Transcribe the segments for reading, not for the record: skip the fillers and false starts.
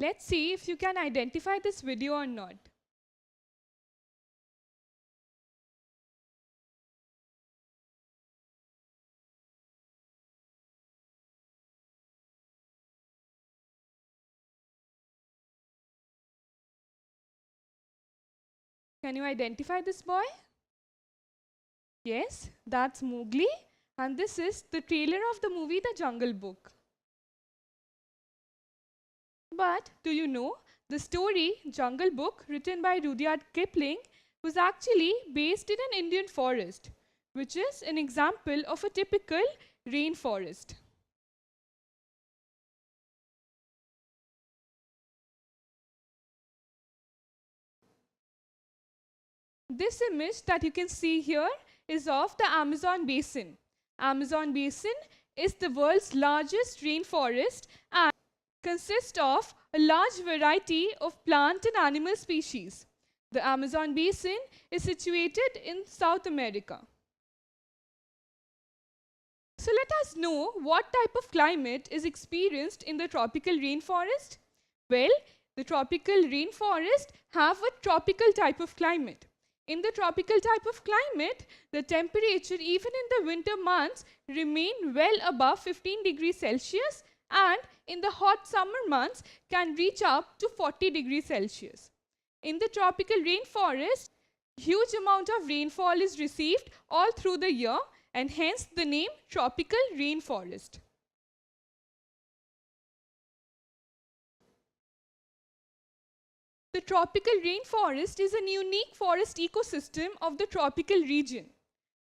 Let's see if you can identify this video or not. Can you identify this boy? Yes, that's Mowgli, and this is the trailer of the movie The Jungle Book. But do you know, the story Jungle Book, written by Rudyard Kipling, was actually based in an Indian forest, which is an example of a typical rainforest. This image that you can see here is of the Amazon basin. Amazon basin is the world's largest rainforest and consists of a large variety of plant and animal species. The Amazon basin is situated in South America. So let us know what type of climate is experienced in the tropical rainforest. Well, the tropical rainforest have a tropical type of climate. In the tropical type of climate, the temperature even in the winter months remain well above 15 degrees Celsius, and in the hot summer months can reach up to 40 degrees Celsius. In the tropical rainforest, huge amount of rainfall is received all through the year, and hence the name tropical rainforest. The tropical rainforest is a unique forest ecosystem of the tropical region.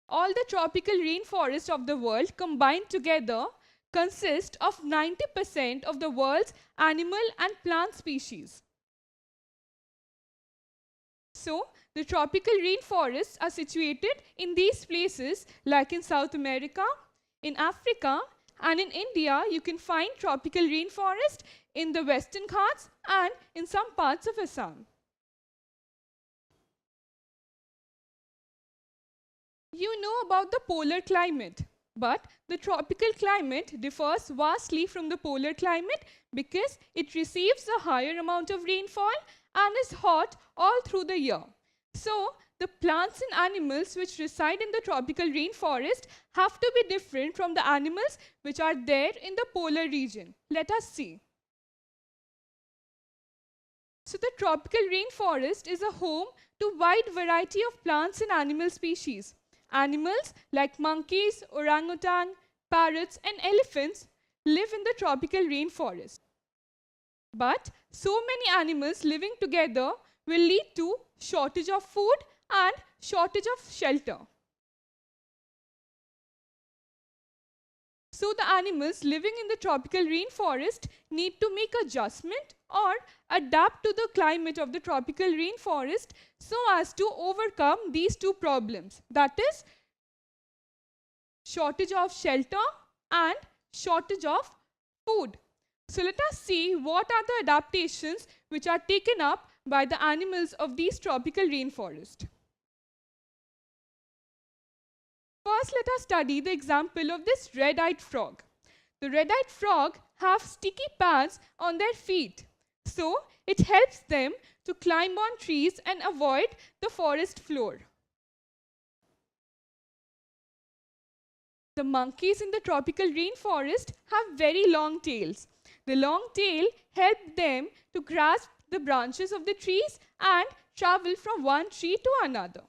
All the tropical rainforests of the world combined together consist of 90% of the world's animal and plant species. So, the tropical rainforests are situated in these places like in South America, in Africa, and in India. You can find tropical rainforest in the Western Ghats and in some parts of Assam. You know about the polar climate, but the tropical climate differs vastly from the polar climate because it receives a higher amount of rainfall and is hot all through the year. So, the plants and animals which reside in the tropical rainforest have to be different from the animals which are there in the polar region. Let us see. So, the tropical rainforest is a home to a wide variety of plants and animal species. Animals like monkeys, orangutan, parrots, and elephants live in the tropical rainforest. But so many animals living together will lead to shortage of food and shortage of shelter. So the animals living in the tropical rainforest need to make adjustment or adapt to the climate of the tropical rainforest so as to overcome these two problems. That is, shortage of shelter and shortage of food. So let us see what are the adaptations which are taken up by the animals of these tropical rainforests. First, let us study the example of this red-eyed frog. The red-eyed frog have sticky pads on their feet. So, it helps them to climb on trees and avoid the forest floor. The monkeys in the tropical rainforest have very long tails. The long tail helps them to grasp the branches of the trees and travel from one tree to another.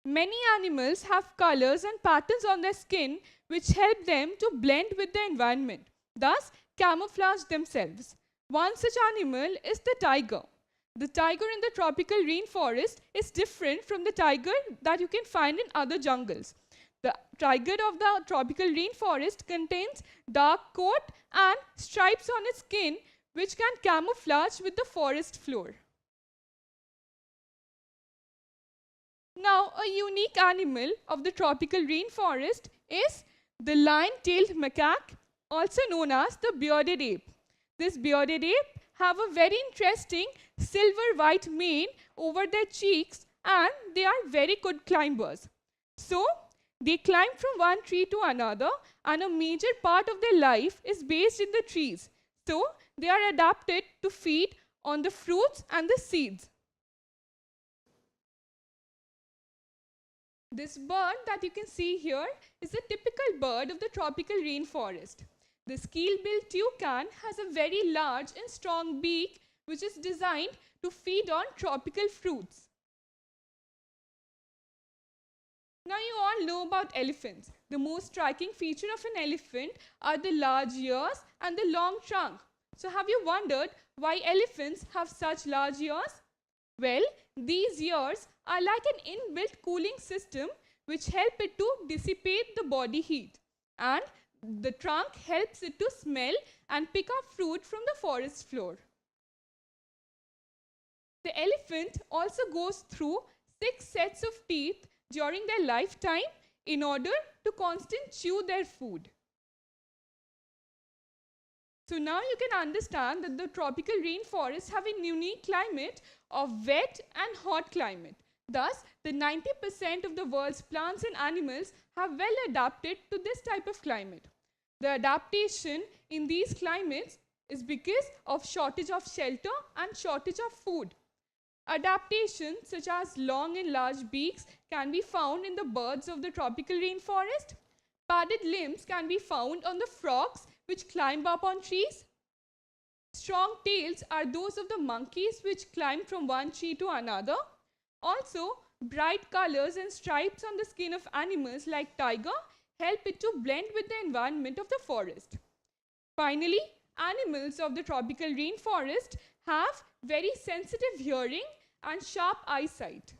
Many animals have colors and patterns on their skin which help them to blend with the environment, thus camouflage themselves. One such animal is the tiger. The tiger in the tropical rainforest is different from the tiger that you can find in other jungles. The tiger of the tropical rainforest contains dark coat and stripes on its skin which can camouflage with the forest floor. Now, a unique animal of the tropical rainforest is the lion-tailed macaque, also known as the bearded ape. This bearded ape have a very interesting silver-white mane over their cheeks and they are very good climbers. So, They climb from one tree to another, and a major part of their life is based in the trees. So, they are adapted to feed on the fruits and the seeds. This bird that you can see here is a typical bird of the tropical rainforest. The scale-billed toucan has a very large and strong beak which is designed to feed on tropical fruits. Now you all know about elephants. The most striking feature of an elephant are the large ears and the long trunk. So have you wondered why elephants have such large ears? Well, these ears are like an inbuilt cooling system which help it to dissipate the body heat, and the trunk helps it to smell and pick up fruit from the forest floor. The elephant also goes through 6 sets of teeth during their lifetime in order to constantly chew their food. So now you can understand that the tropical rainforests have a unique climate of wet and hot climate. Thus, the 90% of the world's plants and animals have well adapted to this type of climate. The adaptation in these climates is because of shortage of shelter and shortage of food. Adaptations such as long and large beaks can be found in the birds of the tropical rainforest. Padded limbs can be found on the frogs which climb up on trees. Strong tails are those of the monkeys which climb from one tree to another. Also, bright colors and stripes on the skin of animals like tiger help it to blend with the environment of the forest. Finally, animals of the tropical rainforest have very sensitive hearing and sharp eyesight.